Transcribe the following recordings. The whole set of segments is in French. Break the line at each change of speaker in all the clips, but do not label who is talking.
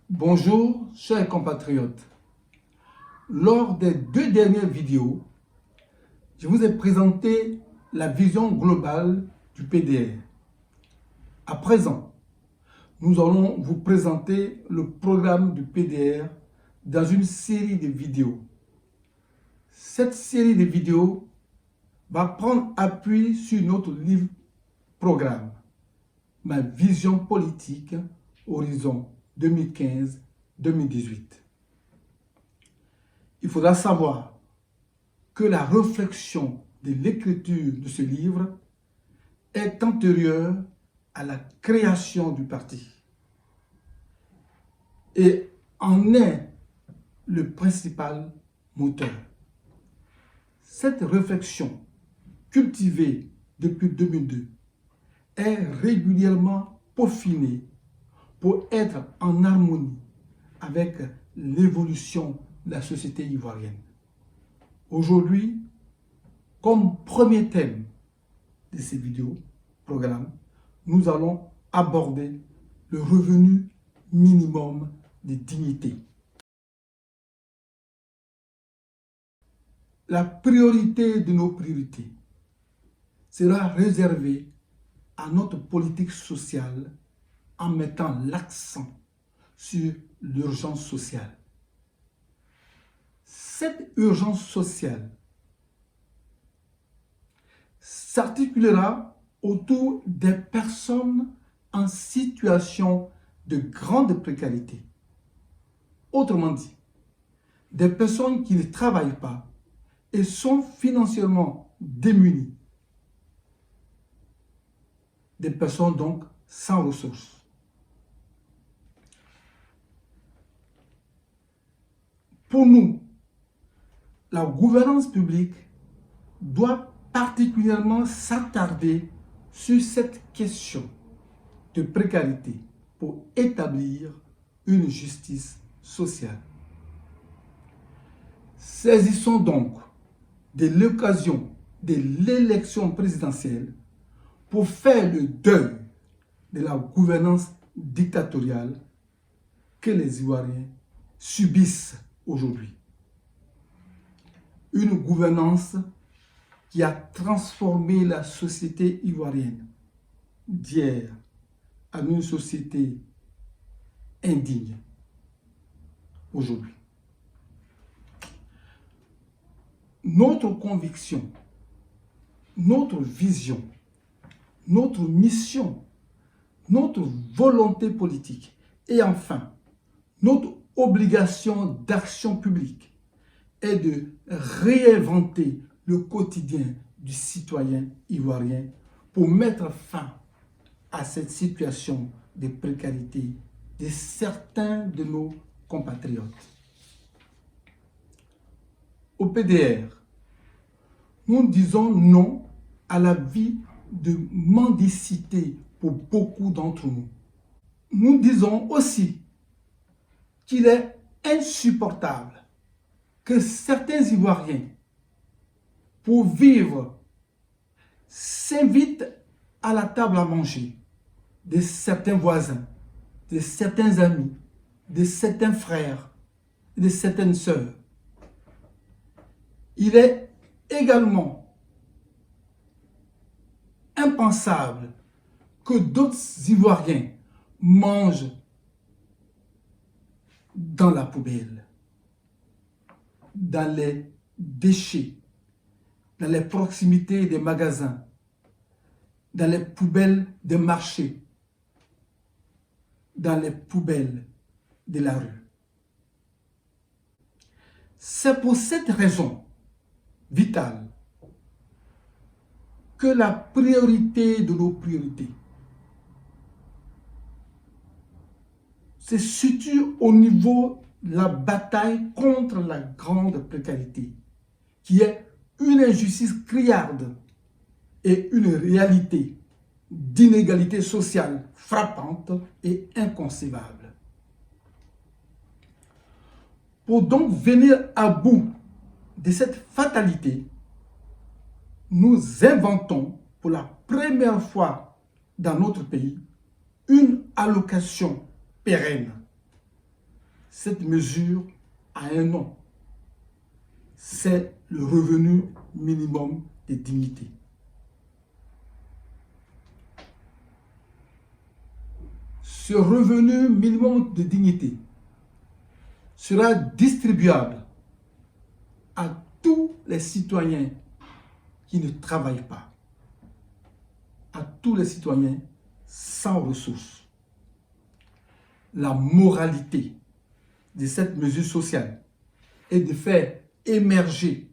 Bonjour, chers compatriotes. Lors des deux dernières vidéos, je vous ai présenté la vision globale du PDR. À présent, nous allons vous présenter le programme du PDR dans une série de vidéos. Cette série de vidéos va prendre appui sur notre livre programme, Ma vision politique, horizon 2015-2018. Il faudra savoir que la réflexion de l'écriture de ce livre est antérieure à la création du parti et en est le principal moteur. Cette réflexion, cultivée depuis 2002, est régulièrement peaufinée pour être en harmonie avec l'évolution de la société ivoirienne. Aujourd'hui, comme premier thème de ces vidéos, programme, nous allons aborder le revenu minimum de dignité. La priorité de nos priorités sera réservée à notre politique sociale en mettant l'accent sur l'urgence sociale. Cette urgence sociale s'articulera autour des personnes en situation de grande précarité. Autrement dit, des personnes qui ne travaillent pas et sont financièrement démunies. Des personnes donc sans ressources. Pour nous, la gouvernance publique doit particulièrement s'attarder sur cette question de précarité pour établir une justice sociale. Saisissons donc de l'occasion de l'élection présidentielle pour faire le deuil de la gouvernance dictatoriale que les Ivoiriens subissent aujourd'hui. Une gouvernance qui a transformé la société ivoirienne d'hier en une société indigne aujourd'hui. Notre conviction, notre vision, notre mission, notre volonté politique et enfin notre obligation d'action publique est de réinventer le quotidien du citoyen ivoirien pour mettre fin à cette situation de précarité de certains de nos compatriotes. Au PDR, nous disons non à la vie de mendicité pour beaucoup d'entre nous. Nous disons aussi qu'il est insupportable que certains Ivoiriens, pour vivre, s'invitent à la table à manger de certains voisins, de certains amis, de certains frères, de certaines sœurs. Il est également impensable que d'autres Ivoiriens mangent dans la poubelle, dans les déchets, dans les proximités des magasins, dans les poubelles des marchés, dans les poubelles de la rue. C'est pour cette raison vitale que la priorité de nos priorités se situe au niveau de la bataille contre la grande précarité, qui est une injustice criarde et une réalité d'inégalité sociale frappante et inconcevable. Pour donc venir à bout de cette fatalité, nous inventons pour la première fois dans notre pays une allocation pérenne cette mesure a un nom. C'est le revenu minimum de dignité. Ce revenu minimum de dignité sera distribuable à tous les citoyens qui ne travaillent pas, à tous les citoyens sans ressources. La moralité de cette mesure sociale est de faire émerger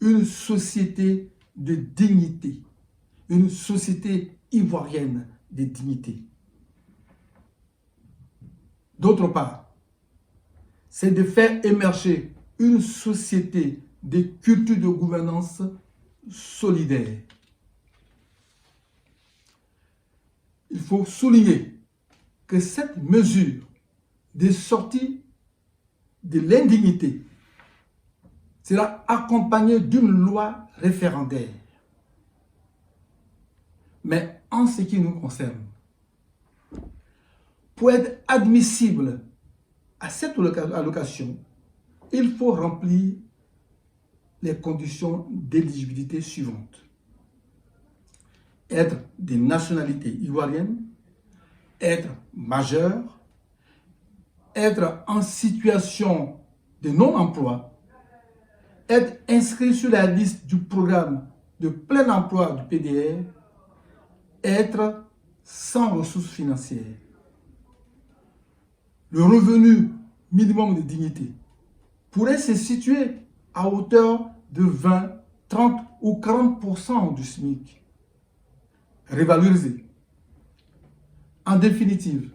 une société de dignité, une société ivoirienne de dignité. D'autre part, c'est de faire émerger une société de culture de gouvernance solidaire. Il faut souligner que cette mesure de sortie de l'indignité sera accompagnée d'une loi référendaire. Mais en ce qui nous concerne, pour être admissible à cette allocation, il faut remplir les conditions d'éligibilité suivantes. Être de nationalité ivoirienne, être majeur, être en situation de non-emploi, être inscrit sur la liste du programme de plein emploi du PDR, être sans ressources financières. Le revenu minimum de dignité pourrait se situer à hauteur de 20, 30 ou 40% du SMIC, révalorisé. En définitive,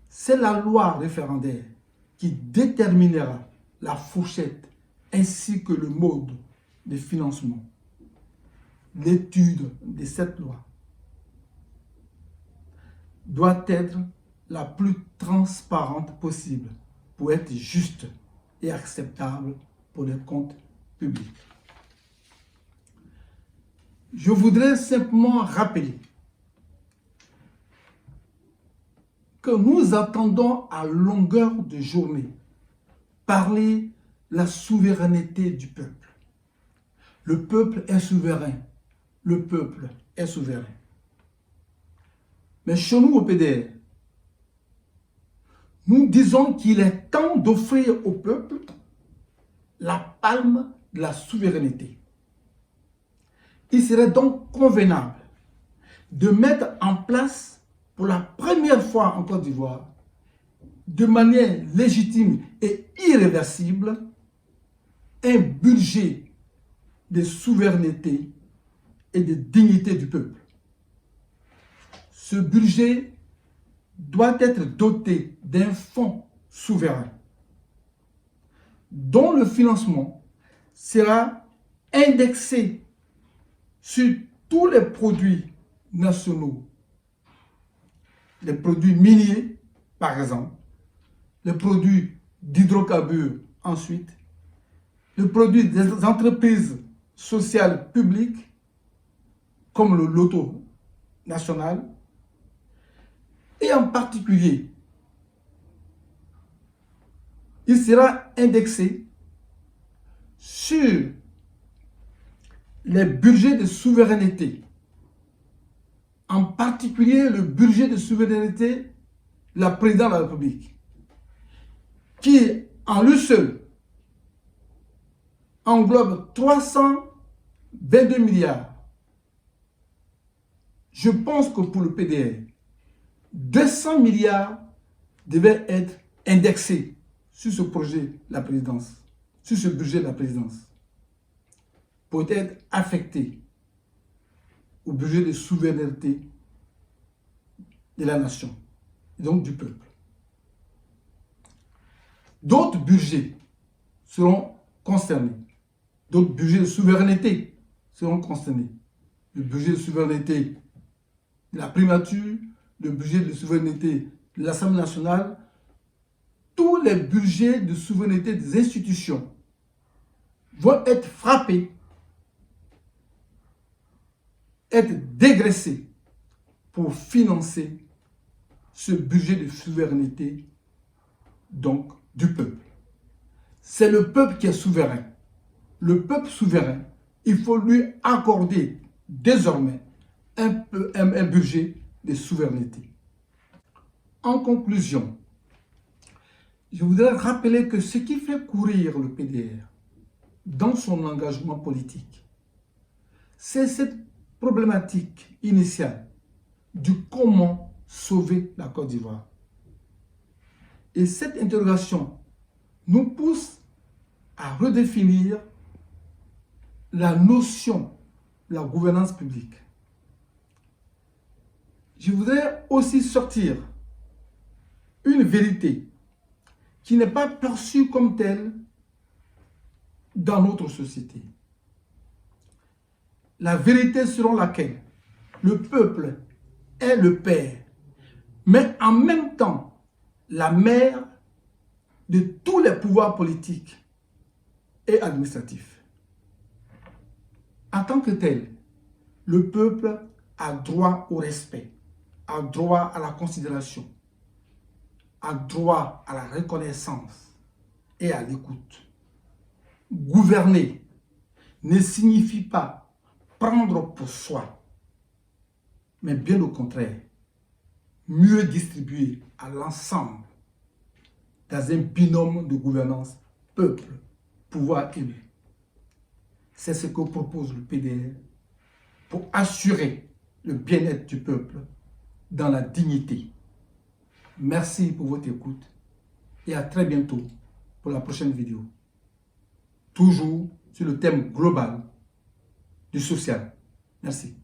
c'est la loi référendaire qui déterminera la fourchette ainsi que le mode de financement. L'étude de cette loi doit être la plus transparente possible pour être juste et acceptable pour les comptes publics. Je voudrais simplement rappeler que nous attendons à longueur de journée parler la souveraineté du peuple. Le peuple est souverain. Le peuple est souverain. Mais chez nous au PDR, nous disons qu'il est temps d'offrir au peuple la palme de la souveraineté. Il serait donc convenable de mettre en place pour la première fois en Côte d'Ivoire, de manière légitime et irréversible, un budget de souveraineté et de dignité du peuple. Ce budget doit être doté d'un fonds souverain dont le financement sera indexé sur tous les produits nationaux, les produits miniers par exemple, les produits d'hydrocarbures ensuite, les produits des entreprises sociales publiques comme le loto national, et en particulier, il sera indexé sur les budgets de souveraineté, en particulier le budget de souveraineté de la présidence de la République, qui en lui seul englobe 322 milliards. Je pense que pour le PDR, 200 milliards devaient être indexés sur ce projet de la présidence, sur ce budget de la présidence, pour être affectés au budget de souveraineté de la nation, et donc du peuple. D'autres budgets seront concernés, d'autres budgets de souveraineté seront concernés. Le budget de souveraineté de la primature, le budget de souveraineté de l'Assemblée nationale, tous les budgets de souveraineté des institutions vont être frappés, être dégraissés pour financer ce budget de souveraineté donc du peuple. C'est le peuple qui est souverain. Le peuple souverain, il faut lui accorder désormais un budget de souveraineté. En conclusion, je voudrais rappeler que ce qui fait courir le PDR dans son engagement politique, c'est cette problématique initiale du comment sauver la Côte d'Ivoire. Et cette interrogation nous pousse à redéfinir la notion de la gouvernance publique. Je voudrais aussi sortir une vérité qui n'est pas perçue comme telle dans notre société. La vérité selon laquelle le peuple est le père, mais en même temps la mère de tous les pouvoirs politiques et administratifs. En tant que tel, le peuple a droit au respect, a droit à la considération, a droit à la reconnaissance et à l'écoute. Gouverner ne signifie pas prendre pour soi, mais bien au contraire, mieux distribuer à l'ensemble dans un binôme de gouvernance peuple, pouvoir élu. C'est ce que propose le PDR pour assurer le bien-être du peuple dans la dignité. Merci pour votre écoute et à très bientôt pour la prochaine vidéo. Toujours sur le thème global du social. Merci.